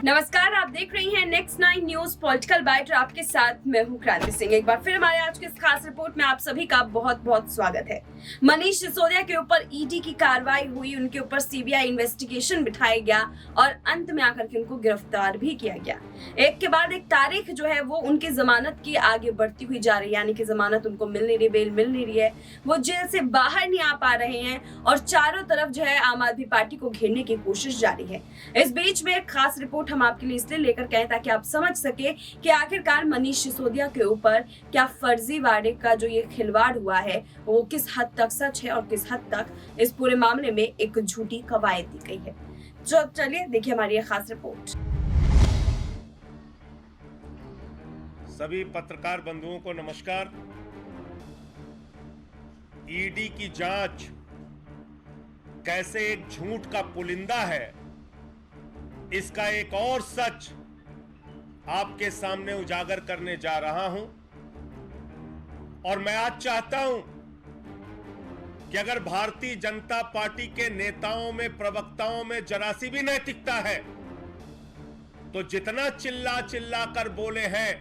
नमस्कार, आप देख रही हैं नेक्स्ट 9 न्यूज पॉलिटिकल बाइट और आपके साथ मैं हूं क्रांति सिंह। एक बार फिर हमारे आज की इस खास रिपोर्ट में आप सभी का बहुत बहुत स्वागत है। मनीष सिसोदिया के ऊपर ईडी की कार्रवाई हुई, उनके ऊपर सीबीआई इन्वेस्टिगेशन बिठाया गया और अंत में आकर के उनको गिरफ्तार भी किया गया। एक के बाद एक तारीख जो है वो उनकी जमानत की आगे बढ़ती हुई जा रही है, यानी कि जमानत उनको मिल नहीं रही, बेल मिल नहीं रही है, वो जेल से बाहर नहीं आ पा रहे हैं और चारों तरफ जो है आम आदमी पार्टी को घेरने की कोशिश जारी है। इस बीच में एक खास रिपोर्ट हम आपके लिए इसलिए लेकर के आए ताकि आप समझ सके कि आखिरकार मनीष सिसोदिया के ऊपर क्या फर्जीवाड़े का जो ये खिलवाड़ हुआ है वो किस हद तक सच है और किस हद तक इस पूरे मामले में एक झूठी कवायद दी गई है। तो चलिए देखिए हमारी ये खास रिपोर्ट। सभी पत्रकार बंधुओं को नमस्कार। ईडी की जांच कैसे एक झूठ का पुलिंदा है, इसका एक और सच आपके सामने उजागर करने जा रहा हूं। और मैं आज चाहता हूं कि अगर भारतीय जनता पार्टी के नेताओं में, प्रवक्ताओं में जरा सी भी नैतिकता है तो जितना चिल्ला चिल्ला कर बोले हैं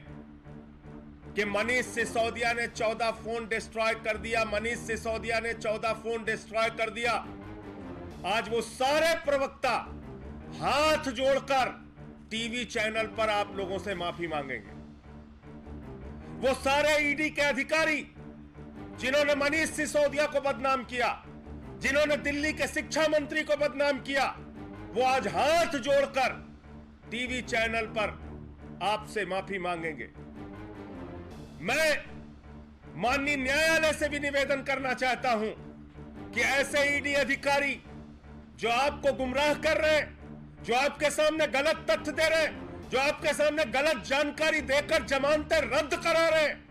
कि मनीष सिसोदिया ने 14 फोन डिस्ट्रॉय कर दिया, मनीष सिसोदिया ने 14 फोन डिस्ट्रॉय कर दिया, आज वो सारे प्रवक्ता हाथ जोड़कर टीवी चैनल पर आप लोगों से माफी मांगेंगे। वो सारे ईडी के अधिकारी जिन्होंने मनीष सिसोदिया को बदनाम किया, जिन्होंने दिल्ली के शिक्षा मंत्री को बदनाम किया, वो आज हाथ जोड़कर टीवी चैनल पर आपसे माफी मांगेंगे। मैं माननीय न्यायालय से भी निवेदन करना चाहता हूं कि ऐसे ईडी अधिकारी जो आपको गुमराह कर रहे हैं, जो आपके सामने गलत तथ्य दे रहे हैं, जो आपके सामने गलत जानकारी देकर जमानतें रद्द करा रहे हैं,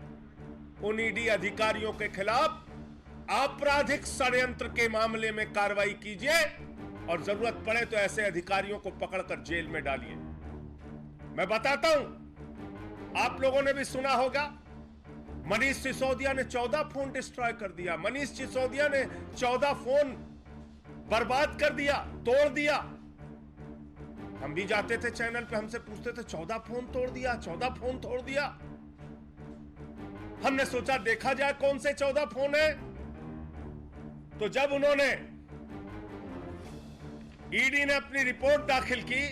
उन ईडी अधिकारियों के खिलाफ आपराधिक षड्यंत्र के मामले में कार्रवाई कीजिए और जरूरत पड़े तो ऐसे अधिकारियों को पकड़कर जेल में डालिए। मैं बताता हूं, आप लोगों ने भी सुना होगा, मनीष सिसोदिया ने 14 फोन डिस्ट्रॉय कर दिया, मनीष सिसोदिया ने 14 फोन बर्बाद कर दिया, तोड़ दिया। हम भी जाते थे चैनल पे, हमसे पूछते थे 14 फोन तोड़ दिया, 14 फोन तोड़ दिया। हमने सोचा देखा जाए कौन से 14 फोन है। तो जब उन्होंने, ईडी ने अपनी रिपोर्ट दाखिल की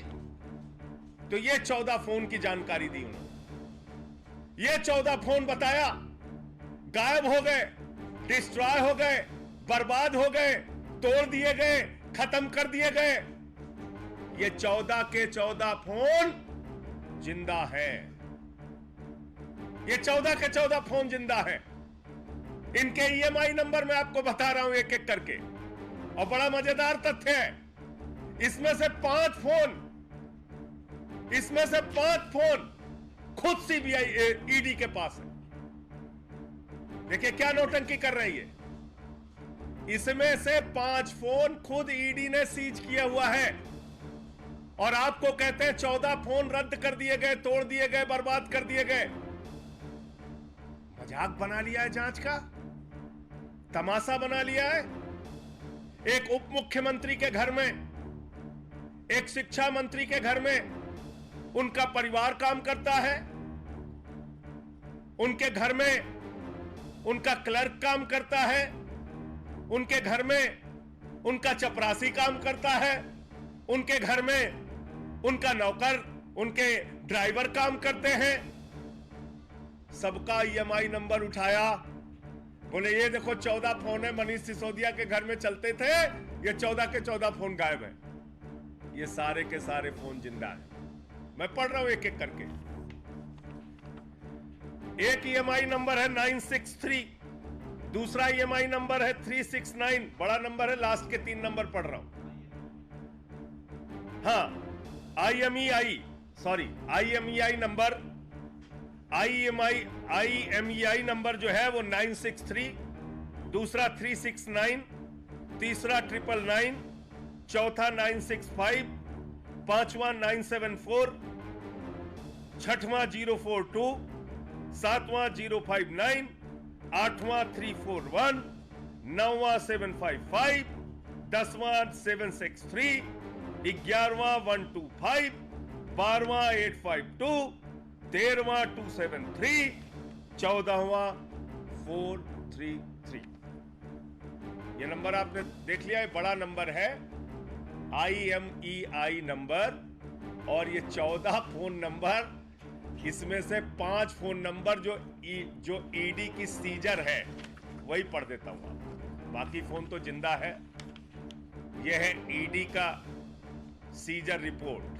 तो ये 14 फोन की जानकारी दी उन्होंने। ये 14 फोन बताया गायब हो गए, डिस्ट्रॉय हो गए, बर्बाद हो गए, तोड़ दिए गए, खत्म कर दिए गए। ये 14 के 14 फोन जिंदा है। ये 14 के 14 फोन जिंदा है। इनके ईएमआई नंबर मैं आपको बता रहा हूं एक एक करके, और बड़ा मजेदार तथ्य है, इसमें से 5 फोन खुद सीबीआई ईडी के पास है। देखिए क्या नौटंकी कर रही है। इसमें से 5 फोन खुद ईडी ने सीज किया हुआ है और आपको कहते हैं 14 फोन रद्द कर दिए गए, तोड़ दिए गए, बर्बाद कर दिए गए। मजाक बना लिया है जांच का, तमाशा बना लिया है। एक उप मुख्यमंत्री के घर में, एक शिक्षा मंत्री के घर में उनका परिवार काम करता है, उनके घर में उनका क्लर्क काम करता है, उनके घर में उनका चपरासी काम करता है, उनके घर में उनका नौकर, उनके ड्राइवर काम करते हैं। सबका ईएमआई नंबर उठाया, बोले ये देखो 14 फोन है, मनीष सिसोदिया के घर में चलते थे, ये 14 के 14 फोन गायब है। ये सारे के सारे फोन जिंदा है। मैं पढ़ रहा हूं एक एक करके। एक ईएमआई नंबर है 963, दूसरा ईएमआई नंबर है 369, बड़ा नंबर है, लास्ट के 3 नंबर पढ़ रहा हूं। हाँ, आईएमईआई नंबर जो है वो 963, दूसरा 369, तीसरा 999, चौथा 965, पांचवा 974, छठवां 042, सातवां 059, आठवां 341, नौवां 755, 10वां 763, 11वां 125, 12वां 852, 13वां 273, 14वां 433। ये नंबर आपने देख लिया है, बड़ा नंबर है, IMEI नंबर। और ये 14 फोन नंबर, इसमें से 5 फोन नंबर जो ईडी की सीजर है वही पढ़ देता हूं, बाकी फोन तो जिंदा है। यह है ईडी का सीजर रिपोर्ट।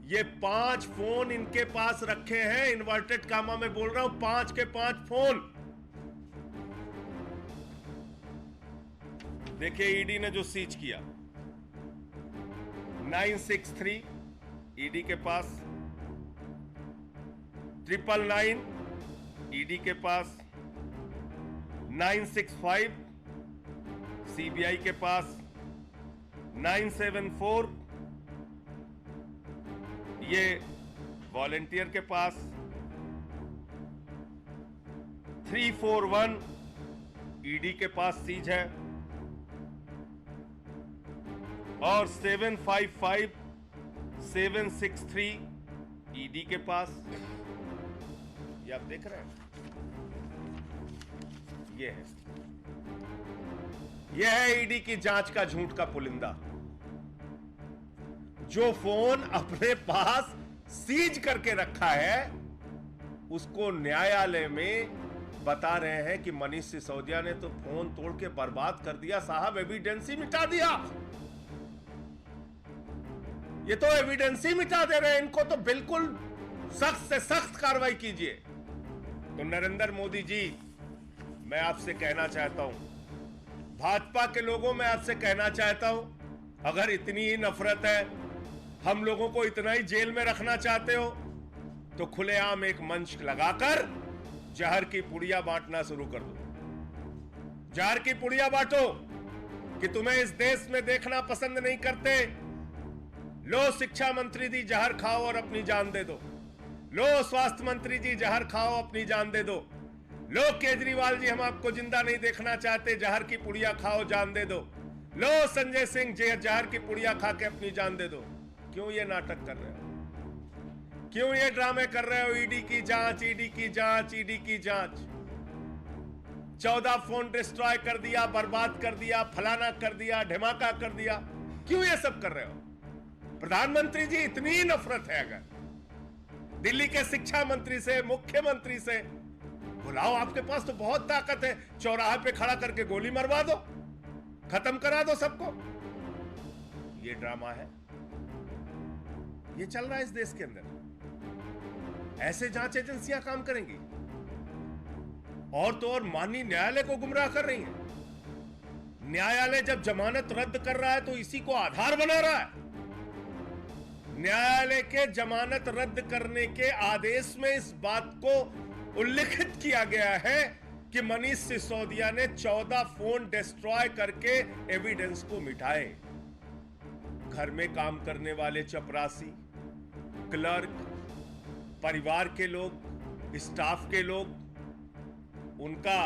ये 5 फोन इनके पास रखे हैं, इन्वर्टेड कामा में बोल रहा हूं, 5 के 5 फोन। देखिए ईडी ने जो सीज किया, 963 ईडी के पास, 999 ईडी के पास, 965 सीबीआई के पास, 974 ये वॉलेंटियर के पास, 341 ईडी के पास सीज है, और 755 763 ईडी के पास। ये आप देख रहे हैं, ये है ईडी की जांच का झूठ का पुलिंदा। जो फोन अपने पास सीज करके रखा है, उसको न्यायालय में बता रहे हैं कि मनीष सिसोदिया ने तो फोन तोड़ के बर्बाद कर दिया साहब, एविडेंस ही मिटा दिया। ये तो एविडेंस ही मिटा दे रहे हैं, इनको तो बिल्कुल सख्त से सख्त कार्रवाई कीजिए। तो नरेंद्र मोदी जी, मैं आपसे कहना चाहता हूं, भाजपा के लोगों में आपसे कहना चाहता हूं, अगर इतनी ही नफरत है, हम लोगों को इतना ही जेल में रखना चाहते हो, तो खुलेआम एक मंच लगाकर जहर की पुड़िया बांटना शुरू कर दो। जहर की पुड़िया बांटो कि तुम्हें इस देश में देखना पसंद नहीं करते। लो शिक्षा मंत्री जी जहर खाओ और अपनी जान दे दो। लो स्वास्थ्य मंत्री जी जहर खाओ, अपनी जान दे दो। लो केजरीवाल जी, हम आपको जिंदा नहीं देखना चाहते, जहर की पुड़िया खाओ, जान दे दो। लो संजय सिंह जी, जहर की पुड़िया खा के अपनी जान दे दो। क्यों ये नाटक कर रहे हो? क्यों ये ड्रामे कर रहे हो? ईडी की जांच, ईडी की जांच, ईडी की जांच। 14 फोन डिस्ट्रॉय कर दिया, बर्बाद कर दिया, फलाना कर दिया, ढिमाका कर दिया। क्यों ये सब कर रहे हो? प्रधानमंत्री जी, इतनी नफरत है अगर, दिल्ली के शिक्षा मंत्री से, मुख्यमंत्री से बुलाओ, आपके पास तो बहुत ताकत है, चौराहे पे खड़ा करके गोली मरवा दो, खत्म करा दो सबको। ये ड्रामा है, ये चल रहा है इस देश के अंदर। ऐसे जांच एजेंसियां काम करेंगी, और तो और माननीय न्यायालय को गुमराह कर रही है। न्यायालय जब जमानत रद्द कर रहा है तो इसी को आधार बना रहा है। न्यायालय के जमानत रद्द करने के आदेश में इस बात को उल्लिखित किया गया है कि मनीष सिसोदिया ने 14 फोन डिस्ट्रॉय करके एविडेंस को मिटाए। घर में काम करने वाले चपरासी, क्लर्क, परिवार के लोग, स्टाफ के लोग, उनका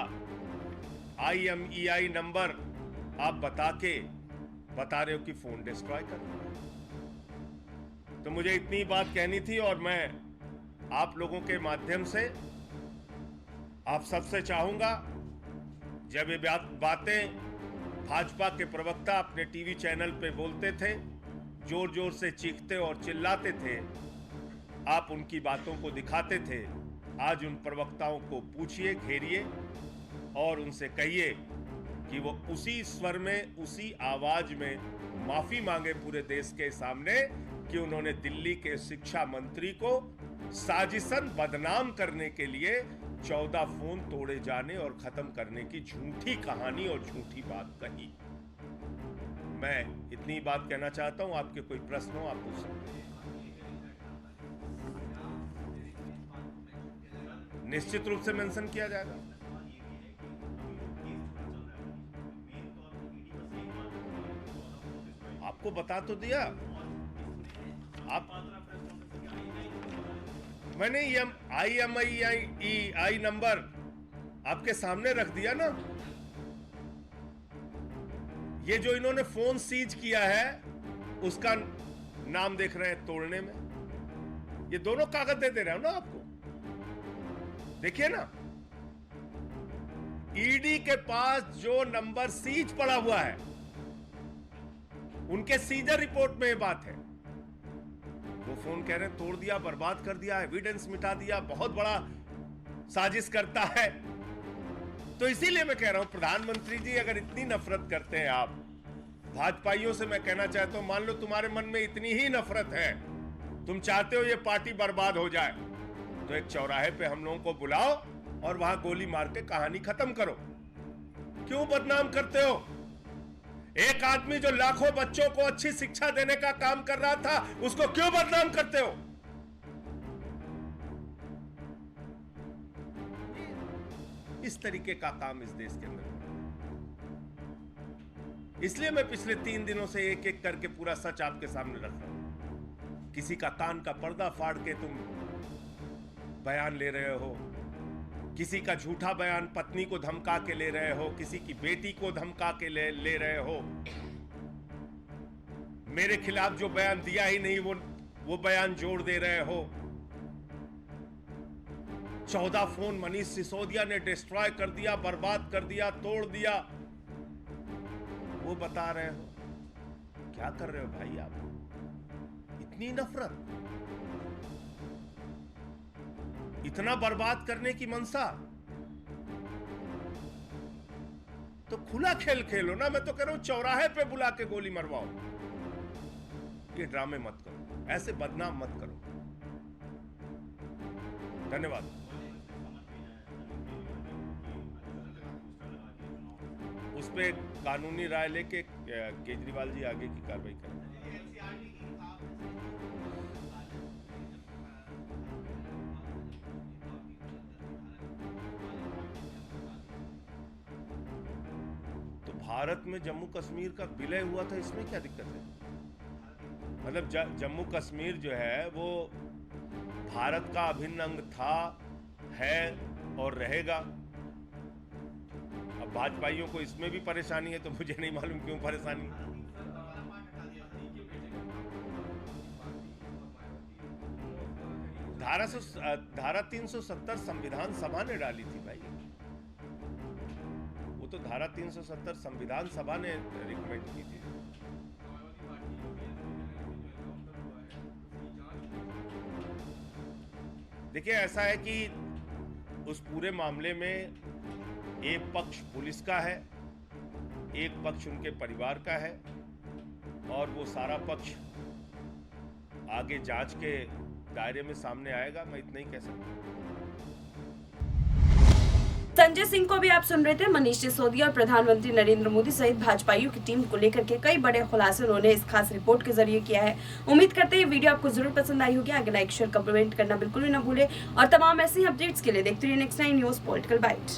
IMEI नंबर आप बता रहे हो कि फोन डिस्ट्रॉय कर दिया। तो मुझे इतनी बात कहनी थी, और मैं आप लोगों के माध्यम से आप सबसे चाहूंगा, जब ये बातें भाजपा के प्रवक्ता अपने टीवी चैनल पे बोलते थे, जोर जोर से चीखते और चिल्लाते थे, आप उनकी बातों को दिखाते थे। आज उन प्रवक्ताओं को पूछिए, घेरिए और उनसे कहिए कि वो उसी स्वर में, उसी आवाज में माफी मांगे पूरे देश के सामने कि उन्होंने दिल्ली के शिक्षा मंत्री को साजिशन बदनाम करने के लिए 14 फोन तोड़े जाने और खत्म करने की झूठी कहानी और झूठी बात कही। मैं इतनी बात कहना चाहता हूं। आपके कोई प्रश्न हो आप पूछ सकते हैं। निश्चित रूप से मेंशन किया जाएगा। आपको बता तो दिया, मैंने IMEI नंबर आपके सामने रख दिया ना। ये जो इन्होंने फोन सीज किया है उसका नाम देख रहे हैं तोड़ने में। ये दोनों कागज दे रहे हो ना आपको, देखिए ना, ईडी के पास जो नंबर सीज पड़ा हुआ है, उनके सीजर रिपोर्ट में ये बात है। वो फोन कह रहे हैं तोड़ दिया, बर्बाद कर दिया, एविडेंस मिटा दिया, बहुत बड़ा साजिश करता है। तो इसीलिए मैं कह रहा हूं प्रधानमंत्री जी, अगर इतनी नफरत करते हैं आप भाजपाइयों से, मैं कहना चाहता हूं, मान लो तुम्हारे मन में इतनी ही नफरत है, तुम चाहते हो ये पार्टी बर्बाद हो जाए, तो एक चौराहे पे हम लोगों को बुलाओ और वहां गोली मार के कहानी खत्म करो। क्यों बदनाम करते हो? एक आदमी जो लाखों बच्चों को अच्छी शिक्षा देने का काम कर रहा था, उसको क्यों बदनाम करते हो? इस तरीके का काम इस देश के अंदर। इसलिए मैं पिछले 3 दिनों से एक एक करके पूरा सच आपके सामने रख रहा हूं। किसी का कान का पर्दा फाड़ के तुम बयान ले रहे हो, किसी का झूठा बयान पत्नी को धमका के ले रहे हो, किसी की बेटी को धमका के ले रहे हो, मेरे खिलाफ जो बयान दिया ही नहीं वो बयान जोड़ दे रहे हो। 14 फोन मनीष सिसोदिया ने डिस्ट्रॉय कर दिया, बर्बाद कर दिया, तोड़ दिया, वो बता रहे हो। क्या कर रहे हो भाई आप? इतनी नफरत, इतना बर्बाद करने की मनसा, तो खुला खेल खेलो ना। मैं तो कह रहा हूं चौराहे पे बुला के गोली मरवाओ। ये ड्रामे मत करो, ऐसे बदनाम मत करो। धन्यवाद। उस पे कानूनी राय लेके केजरीवाल जी आगे की कार्रवाई करें। तो भारत में जम्मू कश्मीर का विलय हुआ था, इसमें क्या दिक्कत है? मतलब जम्मू कश्मीर जो है वो भारत का अभिन्न अंग था, है और रहेगा। अब भाजपाइयों को इसमें भी परेशानी है, तो मुझे नहीं मालूम क्यों परेशानी है। धारा 370 संविधान सभा ने डाली थी भाई। वो तो धारा 370 संविधान सभा ने रिकमेंड की थी। देखिए, ऐसा है कि उस पूरे मामले में एक पक्ष पुलिस का है, एक पक्ष उनके परिवार का है, और वो सारा पक्ष आगे जांच के दायरे में सामने आएगा। मैं इतना ही कह सकता हूं। संजय सिंह को भी आप सुन रहे थे। मनीष सिसोदिया और प्रधानमंत्री नरेंद्र मोदी सहित भाजपाइयों की टीम को लेकर के कई बड़े खुलासे उन्होंने इस खास रिपोर्ट के जरिए किया है। उम्मीद करते हैं ये वीडियो आपको जरूर पसंद आई होगी। आगे लाइक शेयर कमेंट करना बिल्कुल भी ना भूले, और तमाम ऐसे ही अपडेट्स के लिए देखते रहिए नेक्स्ट 9 न्यूज पॉलिटिकल बाइट।